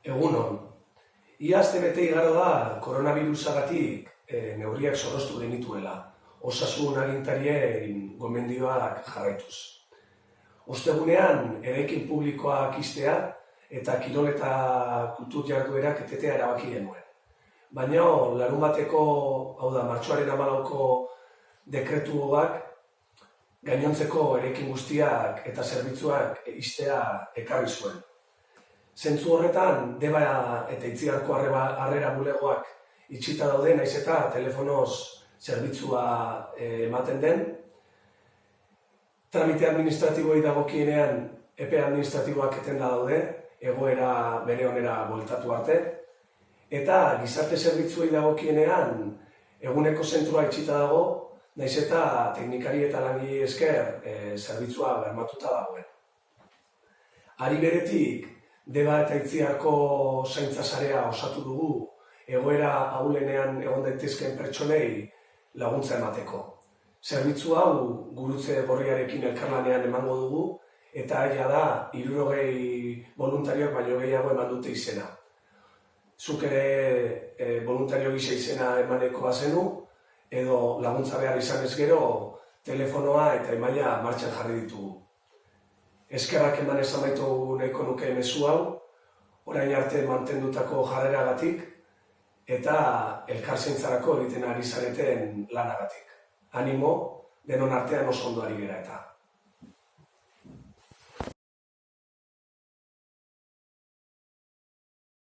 Egunon, ia astebete igaro da koronavirusagatik neurriak zorroztu genituela, osasun agintarien gomendioak jarraituz. Ostegunean, eraikin publikoak ixtea eta kirol eta kultur jarduerak etetea erabaki genuen. Baina larunbateko, martxoaren 14ko dekretuak gainontzeko eraikin guztiak eta zerbitzuak ixtea ekarri zuen. Zentzu horretan, Deba eta Itziarko Harrera bulegoak itxita daude, naiz eta telefonoz zerbitzua ematen den. Tramite administratiboei dagokienean, epe administratiboak etenda daude, egoera bere onera bueltatu arte. Eta gizarte zerbitzuei dagokienean, eguneko zentrua itxita dago, naiz eta teknikari eta langile esker zerbitzua bermatuta dagoen. Hari beretik, Deba eta Itziarko zaintza sarea osatu dugu, egoera ahulenean egon daitezkeen pertsonei laguntza emateko. Zerbitzu hau gurutze gorriarekin elkarlanean emango dugu, eta aia da 60 voluntariok baino gehiago eman dute izena. Zuk ere voluntario gisa izena emaneko bazenu, edo laguntza behar izanez gero, telefonoa eta emaila martxan jarri ditugu. Eskerrak eman amaitu nahiko nuke mezu hau, orain arte mantendutako jarreragatik eta elkarzaintzarako egiten ari zareten lanagatik. Animo, denon artean oso ondo ari gera eta.